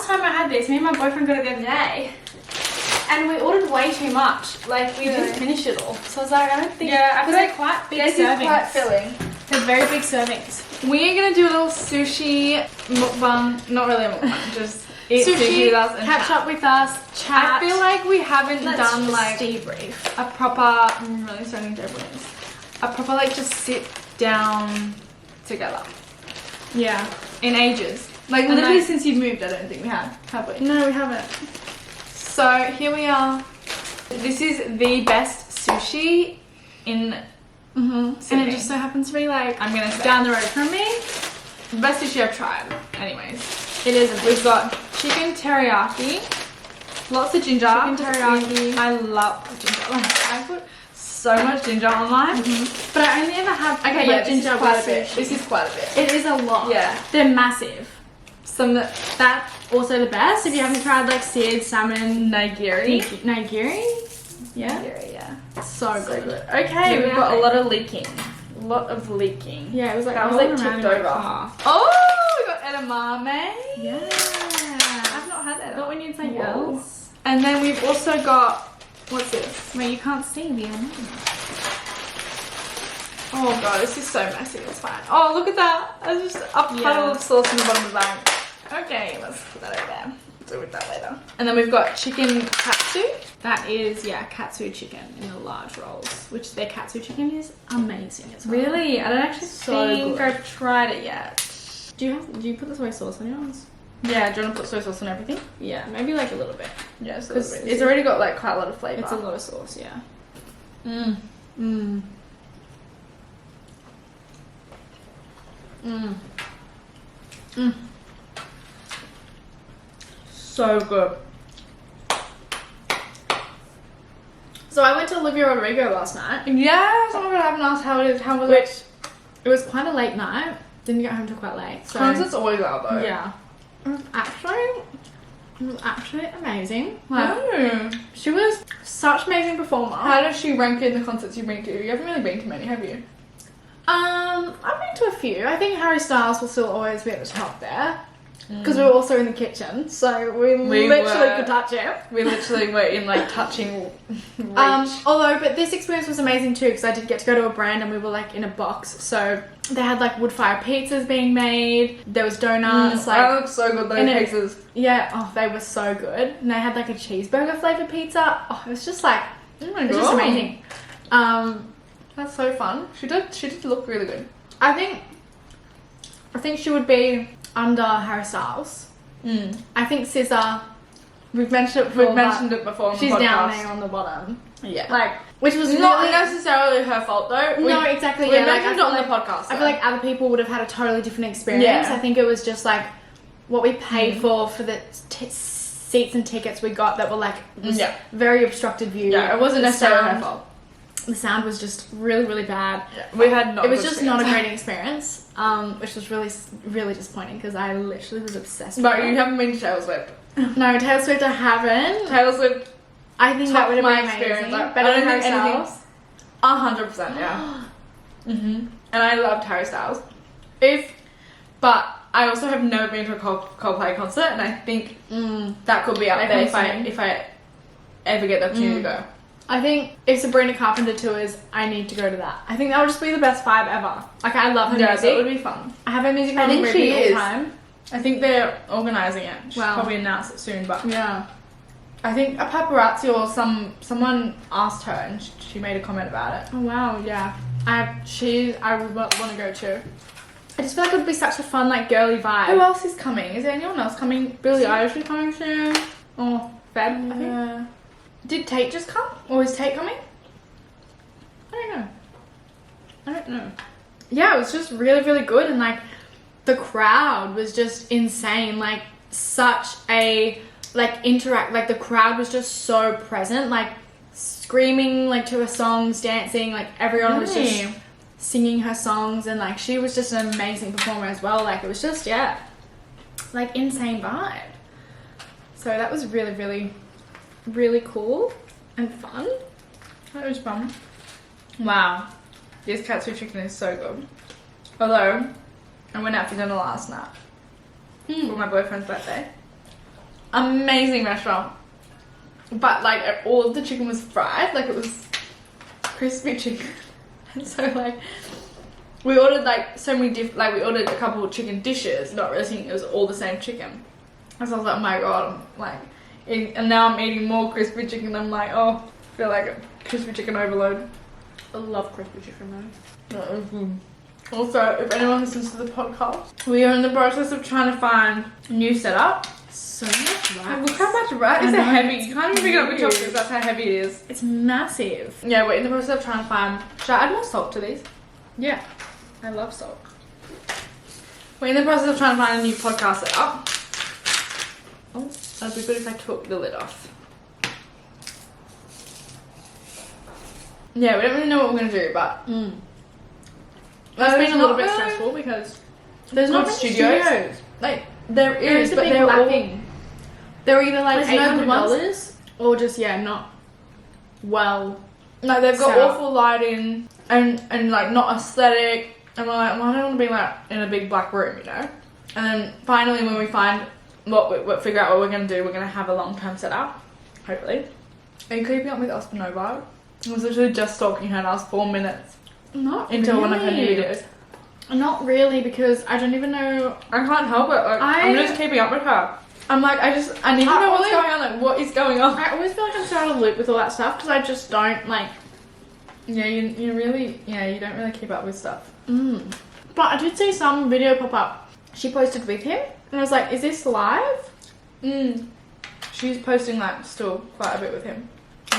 time I had this, me and my boyfriend got it the other day. And we ordered way too much. Like, we didn't finish it all. So I was like, I don't think... Yeah, I feel like quite big this servings. is quite filling. They're very big servings. We are going to do a little sushi mukbang. Not really a mukbang, just eat sushi with us and catch up with us, chat. I feel like we haven't done like debrief. a proper... I'm really starting to brains. A proper like just sit down together. Yeah. In ages. Like And literally like- since you've moved, I don't think we have we? No, we haven't. So here we are. This is the best sushi in And Sydney. it just so happens to be like I'm gonna say down the road from me. the best sushi I've tried. Anyways, It is. we've got chicken teriyaki, lots of ginger. Chicken teriyaki. I love ginger. Like, I put so much ginger on mine. But I only ever have Okay, like, yeah, this ginger is quite with a bit. sushi. This is quite a bit. It is a lot. Yeah. They're massive. Some that That's also the best. If you haven't tried like seared salmon nigiri. nigiri. Yeah. Nigiri, yeah. So So good. good. Okay, Yeah, we've got a lot of leaking. A lot of leaking. Yeah, it was like That was rolling like around tipped in my over. car. Oh, we got edamame. Yeah. I've not had edamame. Not when you need something Whoa. else. And then we've also got, what's this? Wait, you can't see the amount. Oh god, this is so messy, it's fine. Oh, look at that. There's just a puddle Yeah. of sauce in the bottom of the bag. Okay, let's put that over there. Deal with that later. And then we've got chicken katsu. That is, yeah, katsu chicken in the large rolls, which their katsu chicken is amazing as well. Really? I don't actually So think good. I've tried it yet. Do you put the soy sauce on yours? Yeah, do you want to put soy sauce on everything? Yeah, maybe like a little bit. Yeah, it's Because it's already got like quite a lot of flavour. It's a lot of sauce, yeah. Mm. Mmm. Mmm. Mm. So good. So I went to Olivia Rodrigo last night, Yeah, someone I haven't asked how it is. How was which it? it was quite a late night. Didn't get home till quite late. So Concerts always are though. yeah, it was actually amazing. Like, Oh. she was such an amazing performer. How does she rank in the concerts you've been to? You haven't really been to many, have you? I've been to a few. I think Harry Styles will still always be at the top there. Because we were also in the kitchen, so we literally were. could touch it. We literally were in like touching reach. But this experience was amazing too, because I did get to go to a brand and we were like in a box. So they had like wood fire pizzas being made. There was donuts. that looks so good, those and it- pieces. Yeah, oh, they were so good. And they had like a cheeseburger flavored pizza. Oh, it was just like, Oh my it was just amazing. That's so fun. She did look really good. I think she would be under Harry Styles. I think SZA, we've mentioned it before. We've mentioned it before on the She's podcast. down there on the bottom. Yeah. Like, which was Not really necessarily her fault though. No, exactly. We Yeah, like, mentioned it on the podcast. I feel like other people would have had a totally different experience. Yeah. I think it was just like what we paid for the seats and tickets we got that were like was Yeah. very obstructed view. Yeah, it wasn't The necessarily her sound- fault. The sound was just really, really bad. Yeah. We had not. It was good just not a experience. great experience, which was really, really disappointing because I literally was obsessed with But it. you haven't been to Taylor Swift. No, Taylor Swift I haven't. Taylor Swift, I think that top would have my been amazing. experience. Like, Better I don't than Harry think anything- Styles. 100%, yeah. And I loved Harry Styles. But I also have never been to a Coldplay concert, and I think that could be up They there come soon. if I ever get the opportunity to go. I think if Sabrina Carpenter tours, I need to go to that. I think that would just be the best vibe ever. Like, I love her Yeah, music. that would be fun. I have her music I on think repeat she all is. the time. I think they're organising it. She'll Wow. probably announce it soon, but Yeah. I think a paparazzi or someone asked her and she made a comment about it. Oh wow, yeah. I would want to go too. I just feel like it would be such a fun, like, girly vibe. Who else is coming? Is there anyone else coming? Billie Eilish is coming soon. Or Feb, I think. Yeah. Did Tate just come? Or is Tate coming? I don't know. Yeah, it was just really, really good, and like the crowd was just insane. Like such a like the crowd was just so present, like screaming like to her songs, dancing, like everyone was just Really? singing her songs, and like she was just an amazing performer as well. Like it was just like insane vibe. So that was really, really, really cool and fun. That was fun. Wow. This katsu chicken is so good. Although, I went out for dinner last night for my boyfriend's birthday. Amazing restaurant. But like all of the chicken was fried, like it was crispy chicken. And so like we ordered like so many like we ordered a couple of chicken dishes, not really thinking it was all the same chicken. And so I was like, oh my god, I'm like and now I'm eating more crispy chicken. I'm like, oh, I feel like a crispy chicken overload. I love crispy chicken though. Also, if anyone listens to the podcast, we are in the process of trying to find a new setup. So much rice. Look how much rice. It's heavy. You can't even pick it up with chopsticks. That's how heavy it is. It's massive. Yeah, we're in the process of trying to find. Should I add more salt to these? Yeah. I love salt. We're in the process of trying to find a new podcast setup. Oh, that'd be good if I took the lid off. Yeah, we don't really know what we're gonna do, but It's been a little bit really stressful because there's not many studios. Like there is, a but big they're lacking. they're either like There's no good $800 ones, or just not well. like they've got set up. awful lighting and like not aesthetic, and we're like, well, I don't want to be like in a big black room, you know. And then finally, when we find figure out what we're gonna do, we're gonna have a long-term setup, hopefully. Are you keeping up with us, Nova? I was literally just stalking her last 4 minutes Not until one of her new really. videos. Not really, because I don't even know. I can't help it. Like, I'm just keeping up with her. I'm like, I need to know what's going on. Like, what is going on? I always feel like I'm so out of the loop with all that stuff because I just don't like. Yeah, you really, you don't really keep up with stuff. But I did see some video pop up. She posted with him, and I was like, "Is this live?" She's posting like still quite a bit with him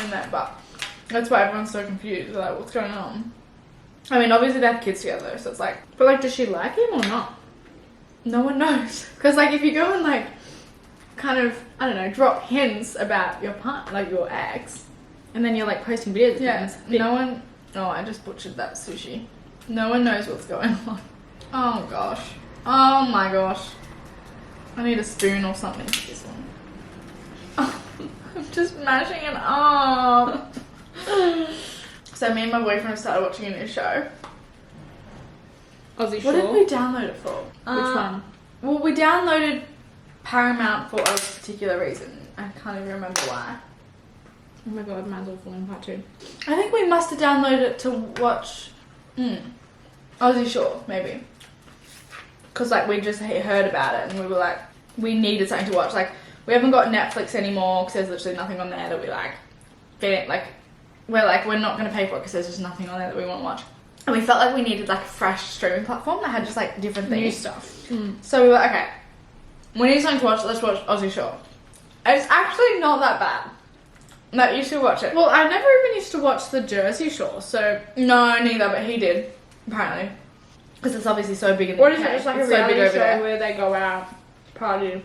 in there, but that's why everyone's so confused. They're like, what's going on? I mean, obviously they have kids together, so it's like, But like, does she like him or not? no one knows. Because like, if you go and like, kind of, I don't know, drop hints about your partner, like your ex, and then you're like posting videos. Of Yeah, him, no one. Oh, I just butchered that sushi. No one knows what's going on. Oh gosh. Oh my gosh. I need a spoon or something for this one. Oh, I'm just mashing it up. So me and my boyfriend have started watching a new show. Aussie What did Shore. we download it for? Which one? Well, we downloaded Paramount for a particular reason. I can't even remember why. Oh my god, mine's all falling apart too. I think we must have downloaded it to watch Aussie Shore, maybe. Because like we just heard about it and we were like, we needed something to watch. Like we haven't got Netflix anymore because there's literally nothing on there that we like. We're not going to pay for it because there's just nothing on there that we want to watch. And we felt like we needed like a fresh streaming platform that had just like different things. New stuff. So we were like, okay, we need something to watch, let's watch Aussie Shore. It's actually not that bad. No, you should watch it. Well, I never even used to watch the Jersey Shore, so No, neither, but he did, apparently. Because it's obviously so big in the or UK. is it just like It's a so reality big over show there. where they go out party?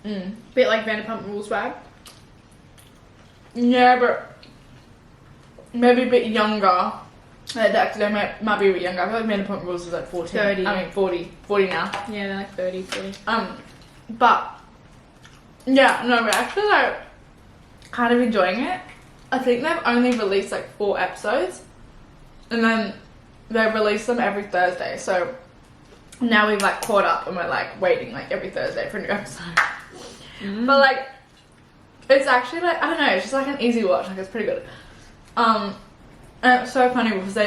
Bit like Vanderpump Rules vibe. Yeah, but maybe a bit younger. They might be a bit younger. I feel like Vanderpump Rules is like 14. 30. I mean 40 now. Yeah, they're like 30, 40. But yeah, no, we're actually like kind of enjoying it. I think they've only released like 4 episodes, and then they release them every Thursday. So now we've like caught up and we're like waiting like every Thursday for a new episode. But like, it's actually like, I don't know, it's just like an easy watch. Like it's pretty good. And it's so funny because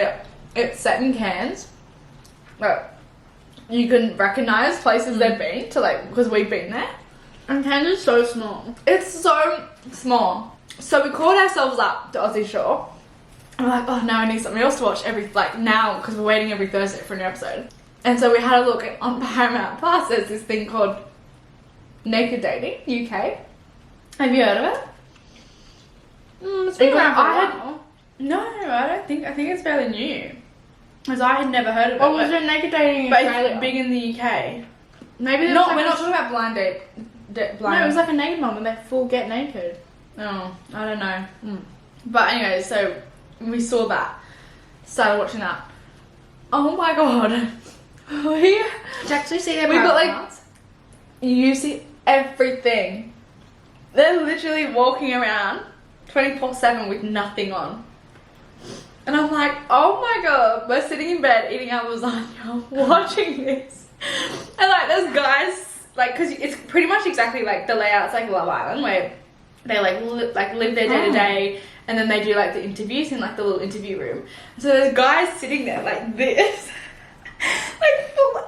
it's set in Cairns. Like you can recognize places they've been to, like, because we've been there. And Cairns is so small. It's so small. So we called ourselves up to Aussie Shore. And we're like, oh, now I need something else to watch now, because we're waiting every Thursday for a new episode. And so we had a look on Paramount Plus. There's this thing called Naked Dating UK. Have you heard of it? It's been around for a I while. No, I think it's fairly new. Because I had never heard of it. Or was it Naked Dating in but Australia? it's big in the UK. Maybe there's No, like we're a- not talking about blind date. No, it was like a naked mom and they full get naked. Oh, I don't know. But anyway, so we saw that. Started watching that. Oh my god. Did you actually see their We got, like, parts? You see everything. They're literally walking around 24/7 with nothing on. And I'm like, oh my god, we're sitting in bed eating our lasagna, watching this. And like there's guys like, because it's pretty much exactly like the layout's like Love Island, where they like live their day to day, and then they do like the interviews in like the little interview room. So there's guys sitting there like this, like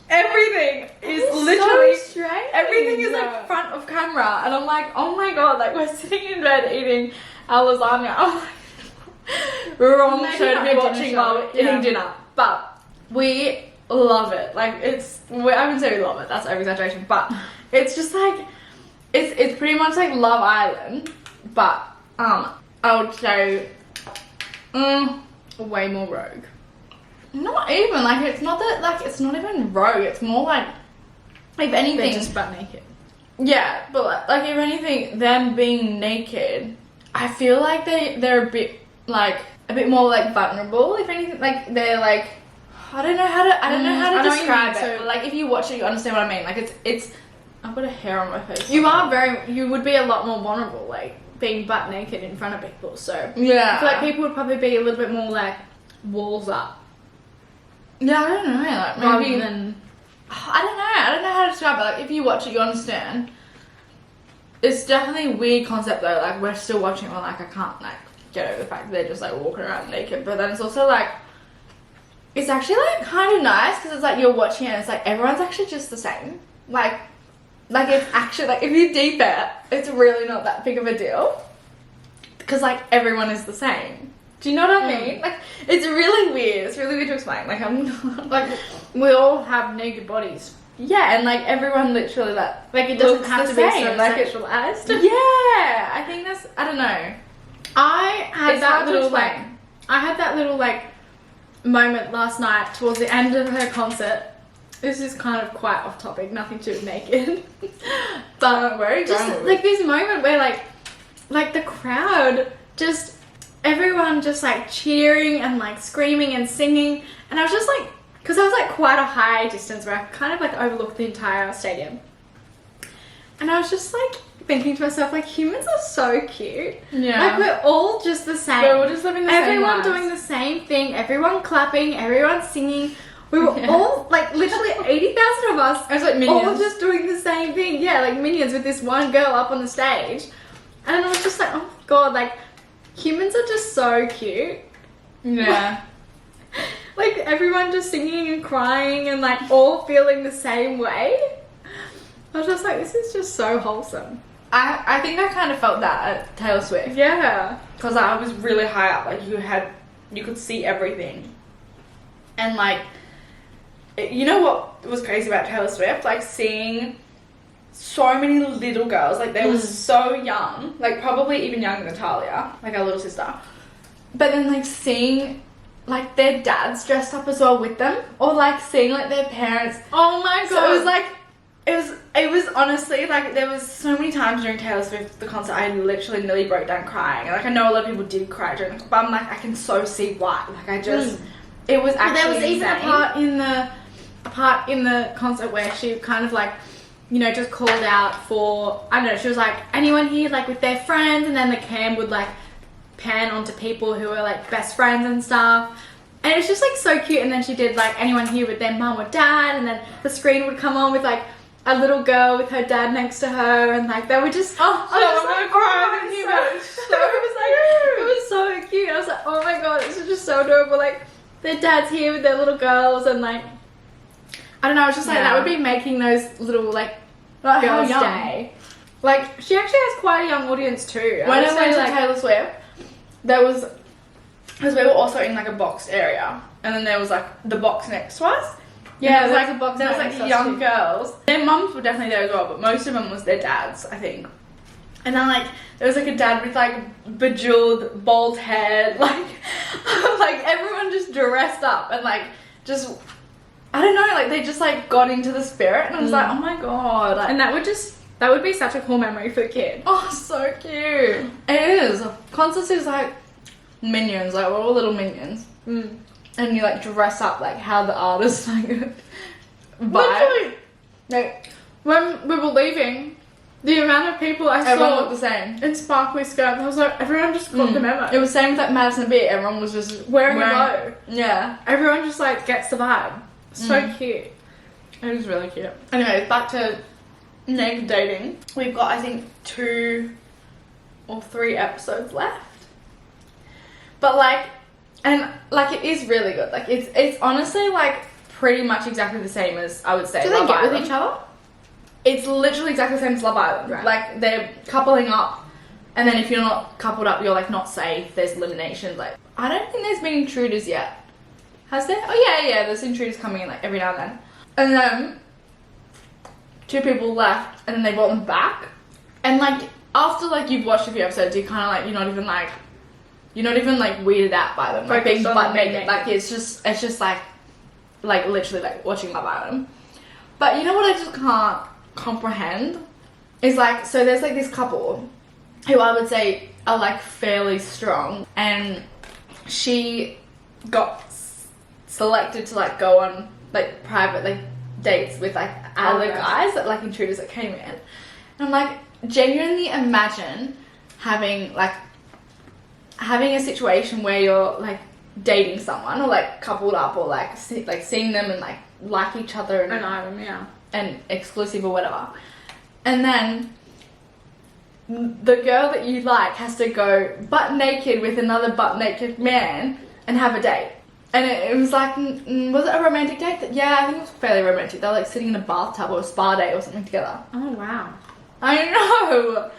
everything is literally so strange. everything is like front of camera, and I'm like, oh my god, like we're sitting in bed eating our lasagna. I'm like, wrong Maybe show to not be a watching dinner while show. we're eating Yeah. dinner, but we love it. Like I wouldn't say we love it, that's over exaggeration, but it's just like it's pretty much like Love Island, but I would say way more rogue. not even like, it's not that, like it's not even rogue, it's more like, if anything, They're just butt naked. yeah, but like if anything, them being naked, I feel like they're a bit more like vulnerable. If anything, like they're like, I don't know how to I know what you describe mean, it. so- But like if you watch it, you understand what I mean. Like it's I've got a hair on my face. You would be a lot more vulnerable, like being butt naked in front of people. So Yeah. I feel like people would probably be a little bit more like walls up, Yeah, I don't know. Like rather maybe than I don't know how to describe it. Like if you watch it, you understand. It's definitely a weird concept though. Like we're still watching it, and like I can't like get over the fact that they're just like walking around naked. But then it's also like, it's actually like kind of nice because it's like you're watching it and it's like everyone's actually just the same. Like it's actually like if you deep it, it's really not that big of a deal because like everyone is the same. Do you know what I mean? Like it's really weird. It's really weird to explain. Like I'm not like we all have naked bodies. yeah, and like everyone literally like Like it doesn't looks have the to be same. so Like it- sexualized. yeah, I think that's, I don't know. I had It's that hard to little explain. like I had that little like moment last night towards the end of her concert. This is kind of quite off topic, nothing to do with naked. But Where are you just going with like this moment where like the crowd just everyone just like cheering and like screaming and singing, and I was just like, because I was like quite a high distance where I kind of like overlooked the entire stadium, and I was just like thinking to myself, like, humans are so cute. Yeah. Like we're all just the same. We're all just living the same Everyone lives. doing the same thing. Everyone clapping. Everyone singing. We were Yeah. all like literally 80,000 of us. It was like all Minions. just doing the same thing. Yeah, like minions with this one girl up on the stage, and I was just like, oh my god, like humans are just so cute. Yeah. Like everyone just singing and crying and like all feeling the same way. I was just like, this is just so wholesome. I think I kind of felt that at Taylor Swift. Yeah. Because I was really high up. Like you could see everything. And like, you know what was crazy about Taylor Swift? Like seeing so many little girls. Like they were so young. Like probably even younger than Natalia, like our little sister. But then like seeing like their dads dressed up as well with them, or like seeing like their parents. Oh my god. So it was like, it was honestly like, there was so many times during Taylor Swift the concert I literally nearly broke down crying. And like I know a lot of people did cry during the, but I'm like, I can so see why. Like I just, it was actually there was even a insane. part in the concert where she kind of like, you know, just called out for, I don't know, she was like, anyone here like with their friends, and then the cam would like pan onto people who were like best friends and stuff. And it was just like so cute. And then she did like anyone here with their mum or dad, and then the screen would come on with like a little girl with her dad next to her, and like they were just, I was just like, cry oh, with you, my but God. it's So it was like, it was so cute. I was like, oh my god, this is just so adorable. Like their dad's here with their little girls, and like, I don't know, I was just like, Yeah. that would be making those little like Like, how girls young? day. Like she actually has quite a young audience too. When would I say, went to like, Taylor Swift, there was, because we were also in like a boxed area, and then there was like the box next to us. yeah, And there was a box there was right like next to us young too. girls. Their mums were definitely there as well, but most of them was their dads, I think. And then like there was like a dad with like bejeweled bald head, like like everyone just dressed up and like just, I don't know, like they just like got into the spirit, and I was like, oh my god, like, And that would be such a cool memory for the kid. oh, so cute. It is. Concerts is like minions, like we're all little minions. And you like dress up like how the artist like vibe. Literally, like when we were leaving, the amount of people I Everyone saw looked the same. in sparkly skirts, I was like, everyone just got the memo. It was same with that Madison Beat. Everyone was just Wearing a bow. Yeah, Everyone just like gets the vibe. So cute. it was really cute. Anyways, back to naked dating. We've got, I think, 2 or 3 episodes left. But like, and like it is really good. Like it's honestly like pretty much exactly the same as I would say. Do they Love get Island. with each other? It's literally exactly the same as Love Island. Right. Like they're coupling up, and then if you're not coupled up, you're like not safe. There's eliminations. Like I don't think there's been intruders yet. Has there? Oh yeah. There's intruders coming in like every now and then. And then 2 people left, and then they brought them back. And like after like you've watched a few episodes, you kind of like you're not even like weirded out by them. Like being butt naked. Like it's just like literally like watching Love Island. But you know what I just can't comprehend is like, so there's like this couple who I would say are like fairly strong, and she got selected to like go on like private like dates with like other guys that like intruders that came in. And I'm like, genuinely imagine having a situation where you're like dating someone or like coupled up or like seeing them and like each other and Item, yeah. and exclusive or whatever, and then the girl that you like has to go butt naked with another butt naked man and have a date. And it was like, was it a romantic date? Yeah, I think it was fairly romantic. They were like sitting in a bathtub or a spa day or something together. Oh wow. I know.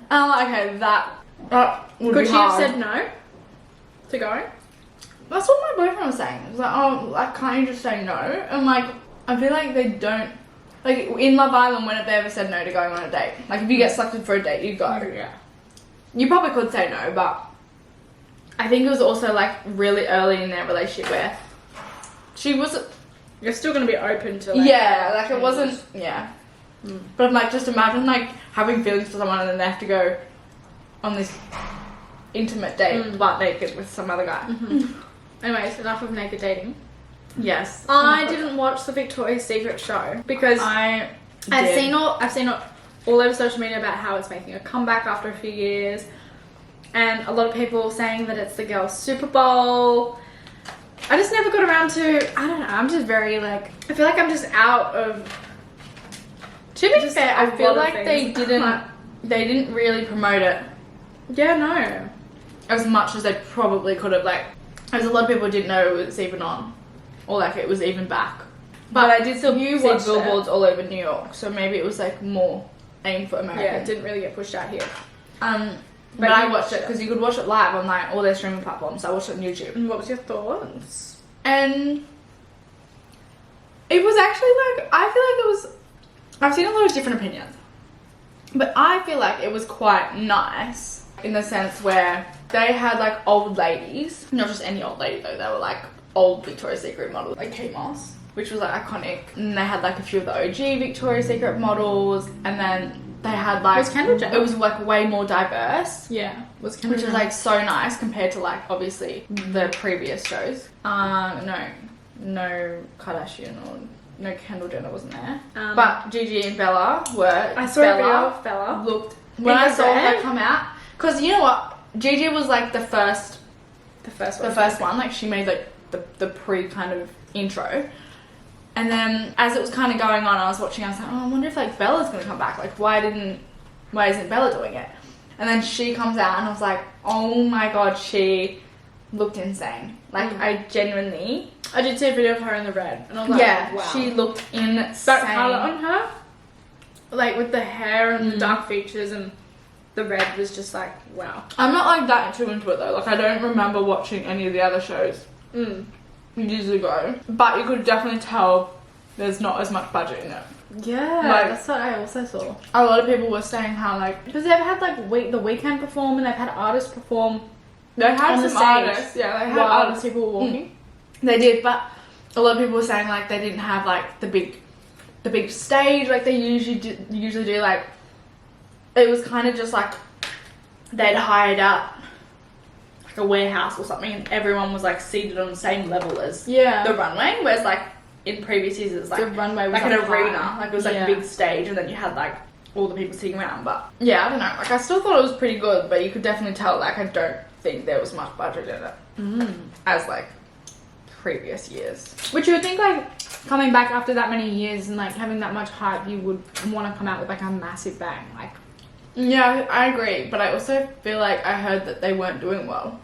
I'm like, okay, that would Could be she hard. have said no to going? That's what my boyfriend was saying. He was like, oh, like, can't you just say no? And like, I feel like they don't. Like in Love Island, when have they ever said no to going on a date? Like if you get selected for a date, you go. Yeah. You probably could say no, but I think it was also like really early in their relationship where she was. You're still gonna be open to like. Yeah, like it wasn't. Yeah. But I'm like, just imagine like having feelings for someone and then they have to go on this intimate date, butt naked with some other guy. Anyways, enough of naked dating. Yes. I didn't watch the Victoria's Secret show because I've seen all over social media about how it's making a comeback after a few years, and a lot of people saying that it's the girls' Super Bowl. I just never got around to. I don't know. I'm just very like. I feel like I'm just out of. To be fair, I feel like they didn't really promote it. Yeah, no. As much as they probably could have. Like, as a lot of people didn't know it was even on, or like it was even back. But I did still see billboards all over New York, so maybe it was like more aimed for America. Yeah, it didn't really get pushed out here. But I watched it because you could watch it live on like all their streaming platforms. I watched it on YouTube. And what was your thoughts? And it was actually like, I feel like it was, I've seen a lot of different opinions, but I feel like it was quite nice in the sense where they had like old ladies, not just any old lady though, they were like old Victoria's Secret models, like Kate Moss, which was like iconic. And they had like a few of the OG Victoria's Secret models, and then they had like, Was Kendall Jenner? it was like way more diverse. Yeah, was Which is like so nice compared to like obviously the previous shows. No Kardashian or no Kendall Jenner wasn't there. But Gigi and Bella were. I saw a video of Bella. Looked when I saw her come out, because you know what, Gigi was like the first one. Like she made like the pre kind of intro. And then as it was kind of going on, I was watching, I was like, oh, I wonder if like Bella's gonna come back. Like why isn't Bella doing it? And then she comes out and I was like, oh my god, she looked insane. Like I did see a video of her in the red, and I was like, yeah, wow. she looked insane. That colour on her, like with the hair and the dark features, and the red was just like, wow. I'm not like that too into it though. Like I don't remember watching any of the other shows years ago, but you could definitely tell there's not as much budget in it. Yeah, like, that's what I also saw. A lot of people were saying how like, Because they've had like the Weeknd perform, and they've had artists perform. they had on the some stage artists, yeah, they had while artists. people were walking. They did, but a lot of people were saying like they didn't have like the big stage like they usually do. Like it was kind of just like they'd hired out like a warehouse or something, and everyone was like seated on the same level as the runway. Whereas like in previous years it was like The runway was like an up high. arena, like it was like Yeah. a big stage, and then you had like all the people sitting around. But yeah, I don't know. Like I still thought it was pretty good, but you could definitely tell like I don't think there was much budget in it as like previous years. Which you would think like coming back after that many years and like having that much hype, you would want to come out with like a massive bang. Like, yeah, I agree, but I also feel like I heard that they weren't doing well.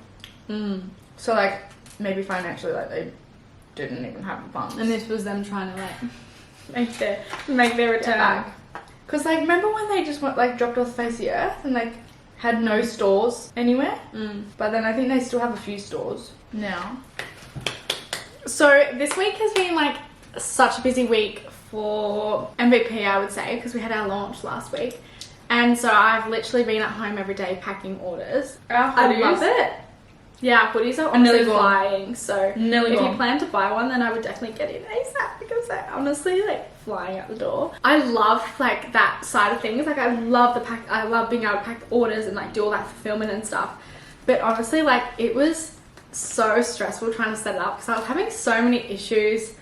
So like maybe financially, like they didn't even have the funds. and this was them trying to like make their return. back. Cause like remember when they just went like dropped off the face of the earth and like had no stores anywhere? But then I think they still have a few stores now. So this week has been like such a busy week for MVP, I would say, because we had our launch last week. And so I've literally been at home every day packing orders. I love it. Yeah, hoodies are honestly flying. So if you plan to buy one, then I would definitely get it ASAP because they're honestly like flying out the door. I love like that side of things. Like I love I love being able to pack the orders and like do all that fulfillment and stuff. But honestly, like it was so stressful trying to set it up because I was having so many issues,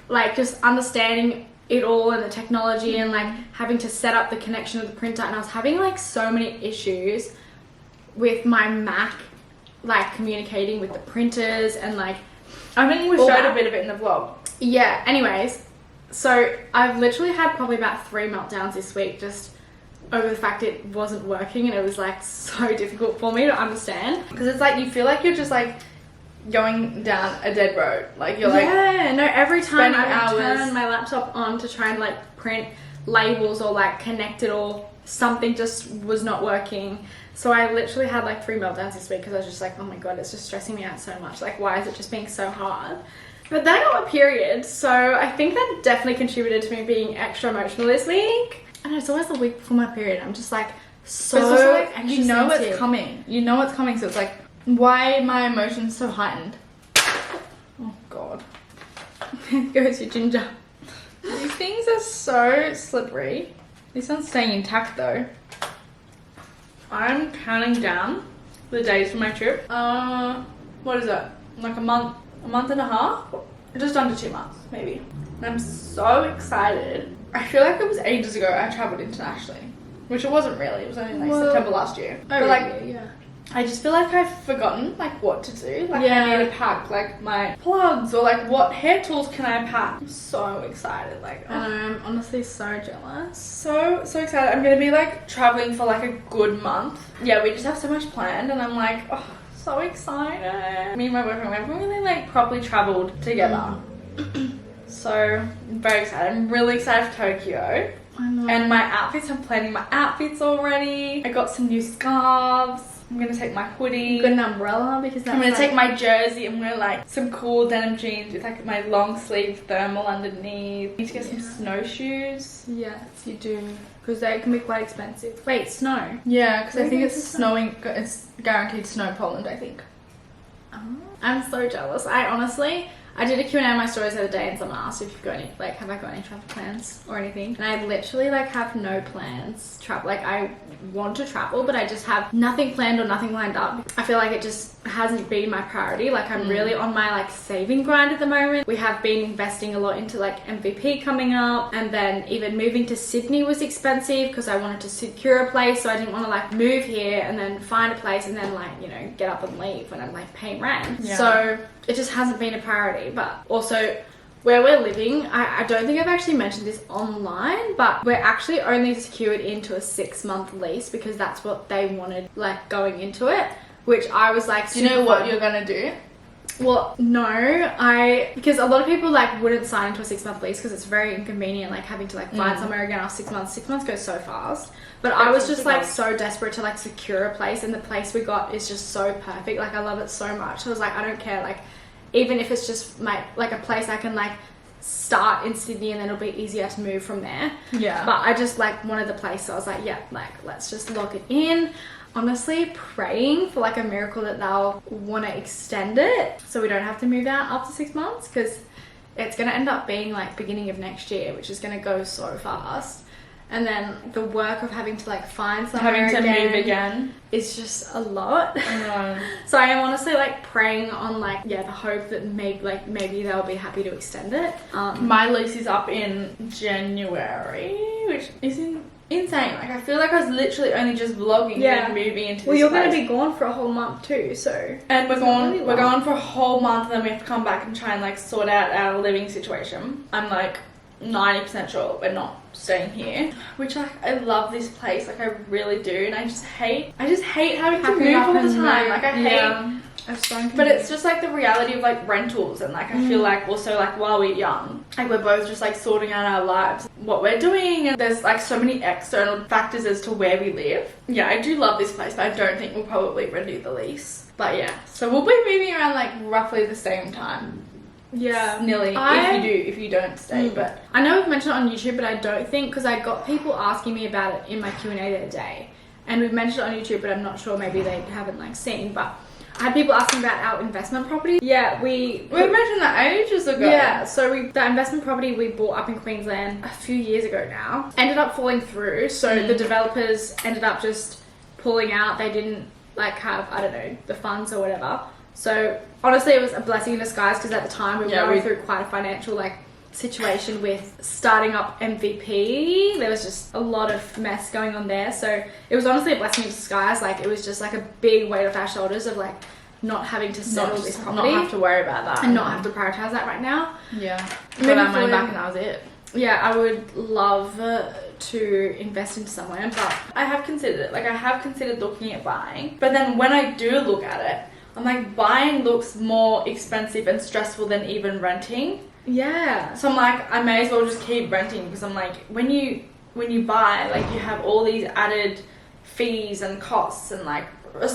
like just understanding it all and the technology and like having to set up the connection with the printer, and I was having like so many issues with my Mac like communicating with the printers and like I think we showed a bit of it in the vlog. Yeah, anyways, so I've literally had probably about 3 meltdowns this week just over the fact it wasn't working, and it was like so difficult for me to understand Because it's like you feel like you're just like going down a dead road. Like you're like every time I would hours. turn my laptop on to try and like print labels or like connect it all, something just was not working. So I literally had like 3 meltdowns this week because I was just like, oh my god, it's just stressing me out so much. Like, why is it just being so hard? But then I got my period, so I think that definitely contributed to me being extra emotional this week. And it's always the week before my period. I'm just like so but it's also, like, extra you know sensitive. it's coming. You know it's coming, so it's like, why are my emotions so heightened? Oh god. Goes your ginger. These things are so slippery. This one's staying intact though. I'm counting down the days for my trip. What is it? Like a month and a half? Just under 2 months, maybe. And I'm so excited. I feel like it was ages ago I traveled internationally, which it wasn't really. It was only like September last year. But like, yeah. I just feel like I've forgotten like what to do. Like Yeah. I need to pack like my plugs or like what hair tools can I pack. I'm so excited. Like I'm honestly so jealous. so excited. I'm gonna be like traveling for like a good month. Yeah, we just have so much planned and I'm like, oh, so excited. Me and my boyfriend, we haven't really like properly traveled together. So I'm very excited. I'm really excited for Tokyo. I know. And my outfits, I'm planning my outfits already. I got some new scarves. I'm gonna take my hoodie. Got an umbrella because that's I'm gonna like, take my jersey. I'm gonna like some cool denim jeans with like my long sleeve thermal underneath. I need to get some snowshoes. Yes, you do. Because they can be quite expensive. Wait, snow? Yeah, because I Where think is it's the snowing. It's guaranteed snow Poland, I think. Oh, I'm so jealous. I did a Q&A on my stories the other day and someone asked if you've got any, like, have I got any travel plans or anything? And I literally, like, have no plans. Like, I want to travel, but I just have nothing planned or nothing lined up. I feel like it just hasn't been my priority. Like, I'm really on my, like, saving grind at the moment. We have been investing a lot into, like, MVP coming up. And then even moving to Sydney was expensive because I wanted to secure a place. So I didn't want to, like, move here and then find a place and then, like, you know, get up and leave when I'm, like, paying rent. Yeah. So it just hasn't been a priority. But also where we're living, I don't think I've actually mentioned this online, but we're actually only secured into a 6-month lease because that's what they wanted, like, going into it, which I was like, Do you know what you're gonna do? Well, no, because a lot of people like wouldn't sign into a 6-month lease because it's very inconvenient, like having to like find somewhere again after 6 months. 6 months goes so fast. But I was just like so desperate to like secure a place, and the place we got is just so perfect. Like I love it so much. I was like, I don't care, like even if it's just like a place I can like start in Sydney and then it'll be easier to move from there. Yeah. But I just like wanted the place, so I was like, yeah, like let's just lock it in. Honestly, praying for like a miracle that they'll want to extend it so we don't have to move out after 6 months, because it's going to end up being like beginning of next year, which is going to go so fast. And then the work of having to like find somewhere move again is just a lot. I know. So I am honestly like praying on like, yeah, the hope that maybe they'll be happy to extend it. My lease is up in January, which is in insane. Like, I feel like I was literally only just vlogging and moving into Well, this you're place. going to be gone for a whole month too, so. And we're It's gone. really We're long. gone for a whole month, and then we have to come back and try and like sort out our living situation. I'm like 90% sure we're not staying here, which like I love this place, like I really do, and I just hate having to move all the time. Like I hate. But it's just like the reality of like rentals, and like I feel like also like while we're young, like we're both just like sorting out our lives, what we're doing, and there's like so many external factors as to where we live. Yeah, I do love this place, but I don't think we'll probably renew the lease. But yeah, so we'll be moving around like roughly the same time. Yeah, Nearly. If you don't stay. But I know we've mentioned it on YouTube, but I don't think, because I got people asking me about it in my Q&A the other day, and we've mentioned it on YouTube, but I'm not sure, maybe they haven't like seen. But I had people asking about our investment property. Yeah, we mentioned that ages ago. Yeah, so the investment property we bought up in Queensland a few years ago now ended up falling through. So the developers ended up just pulling out. They didn't like have, I don't know, the funds or whatever. So honestly, it was a blessing in disguise, because at the time we were going through quite a financial like situation with starting up MVP. There was just a lot of mess going on there. So it was honestly a blessing in disguise. Like, it was just like a big weight off our shoulders of like not having to settle this property. Not have to worry about that. And not have to prioritize that right now. Yeah. Maybe Got our money back and that was it. Yeah, I would love to invest into somewhere, but I have considered it. Like, I have considered looking at buying. But then when I do look at it, I'm like, buying looks more expensive and stressful than even renting. yeah. So I'm like, I may as well just keep renting, because I'm like, when you buy, like, you have all these added fees and costs and like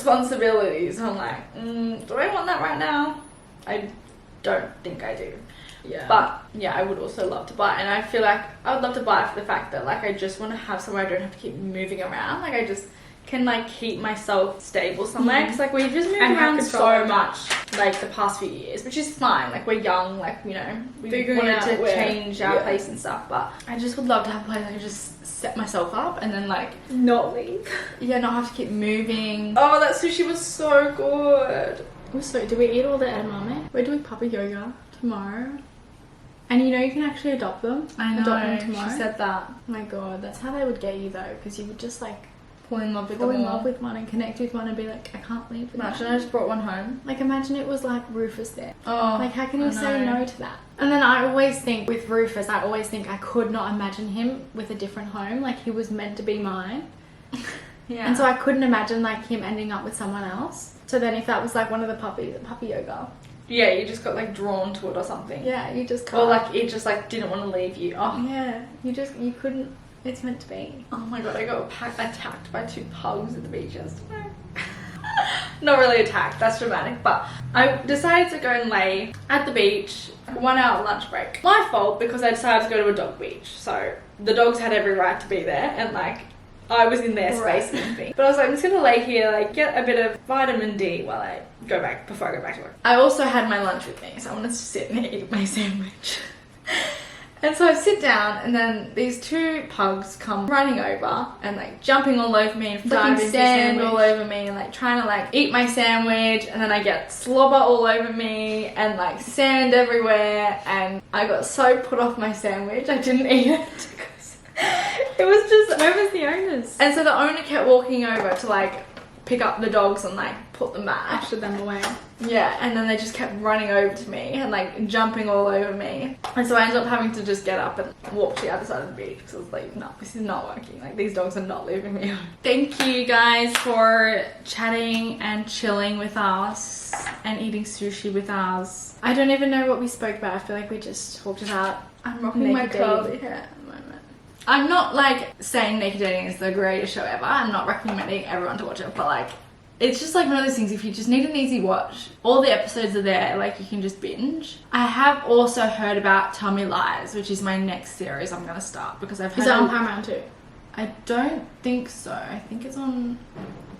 responsibilities. I'm like, do I want that right now? I don't think I do. Yeah. But yeah, I would also love to buy, and I feel like I would love to buy for the fact that like I just want to have somewhere I don't have to keep moving around. Like, I just can like keep myself stable somewhere, because like we've just moved And have around control so over much like the past few years, which is fine. Like, we're young, like, you know, we Figuring wanted out to where- change our place and stuff, but I just would love to have a place I could just set myself up and then like not leave. not have to keep moving. Oh, that sushi was so good. Oh, so do we eat all the edamame? We're doing puppy yoga tomorrow. And you know you can actually adopt them. I know, Adopt them tomorrow. she said that. Oh my god, that's how they would get you though, because you would just like Fall in love with fall them in all. love with one and connect with one and be like, I can't leave with Imagine that. I just brought one home. Like, imagine it was like Rufus there. Oh, Like, how can I you say know. no to that? And then I always think with Rufus, I always think I could not imagine him with a different home. Like, he was meant to be mine. Yeah. And so I couldn't imagine like him ending up with someone else. So then if that was like one of the puppy yoga. Yeah, you just got like drawn to it or something. Yeah, you just can't. Or like it just like didn't want to leave you. Oh, Yeah, you couldn't. It's meant to be. oh my god, I got attacked by 2 pugs at the beach yesterday. Not really attacked, that's dramatic, but I decided to go and lay at the beach, 1 hour lunch break. My fault, because I decided to go to a dog beach, so the dogs had every right to be there, and like I was in their space and everything. But I was like, I'm just gonna lay here, like get a bit of vitamin D while I go back, before I go back to work. I also had my lunch with me, so I wanted to sit and eat my sandwich. And so I sit down, and then these 2 pugs come running over and like jumping all over me and flicking Diving for sand all sandwich. over me and like trying to like eat my sandwich, and then I get slobber all over me and like sand everywhere, and I got so put off my sandwich I didn't eat it because it was just. Where was the owners? And so the owner kept walking over to like pick up the dogs and like put them back. Ushered them away. Yeah, and then they just kept running over to me and like jumping all over me. And so I ended up having to just get up and walk to the other side of the beach, because I was like, no, this is not working. Like, these dogs are not leaving me alone. Thank you guys for chatting and chilling with us and eating sushi with us. I don't even know what we spoke about. I feel like we just talked about. I'm rocking my Naked curly dating. hair at the moment. I'm not like saying Naked Dating is the greatest show ever. I'm not recommending everyone to watch it, but like, it's just like one of those things, if you just need an easy watch, all the episodes are there, like you can just binge. I have also heard about Tell Me Lies, which is my next series I'm going to start, because I've heard... Is that on Paramount too? I don't think so. I think it's on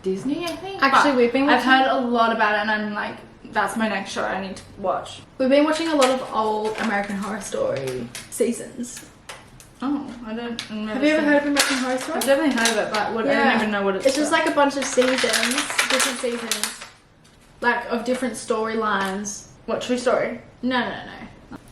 Disney, I think. Actually, But we've been I've watching- heard a lot about it, and I'm like, that's my next show I need to watch. We've been watching a lot of old American Horror Story seasons. Oh, I don't... Have you ever heard of American Horror Story? I've definitely heard of it, but I don't even know what it's It's just like a bunch of seasons, different seasons, like of different storylines. What, true story? No.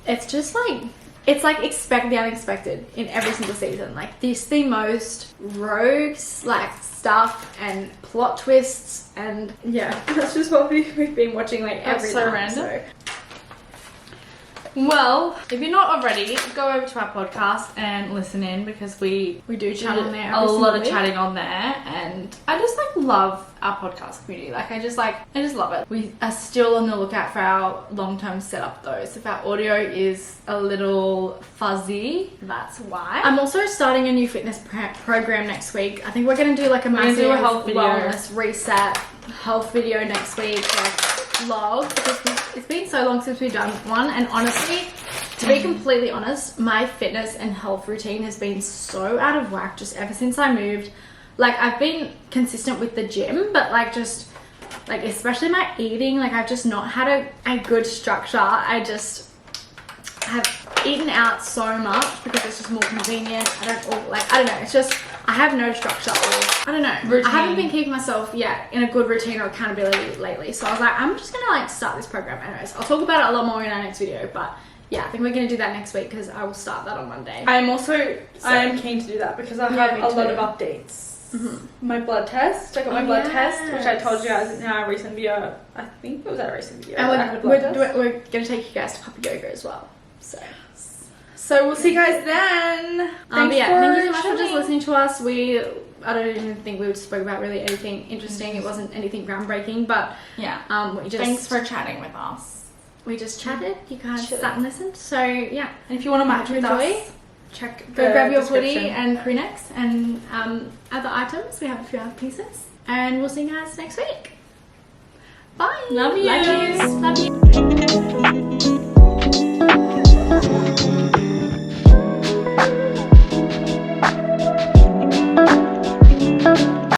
It's just like it's like expect the unexpected in every single season. Like this, the most rogues like stuff and plot twists, and yeah, that's just what we've been watching like every so night, random. so. Well, if you're not already, go over to our podcast and listen in, because we do chat on there a every lot of single chatting on there, and I just like love our podcast community. Like I just love it. We are still on the lookout for our long-term setup though. So if our audio is a little fuzzy, that's why. I'm also starting a new fitness program next week. I think we're gonna do like a massive do a health video. wellness reset health video next week, like vlog, because it's been so long since we've done one, and honestly, to be completely honest, my fitness and health routine has been so out of whack just ever since I moved. Like I've been consistent with the gym, but like just like especially my eating, like I've just not had a good structure. I just have eaten out so much because it's just more convenient. I don't know, it's just I have no structure, or I don't know, routine. I haven't been keeping myself in a good routine or accountability lately, so I was like, I'm just gonna like start this program. Anyways, I'll talk about it a lot more in our next video, but yeah, I think we're gonna do that next week because I will start that on Monday. I am keen to do that because I have a lot of updates. My blood test. I got my blood test, which I told you guys in our recent video. I think it was our recent video. And we're gonna take you guys to puppy yoga as well. So we'll see you guys then. Thank you so much for just listening to us. I don't even think we spoke about really anything interesting. It wasn't anything groundbreaking, but yeah. Thanks for chatting with us. We just chatted. You guys sat and listened. So yeah, and if you want to match with us, go grab your hoodie and crew necks and other items. We have a few other pieces, and we'll see you guys next week. Bye. Love you. Love you.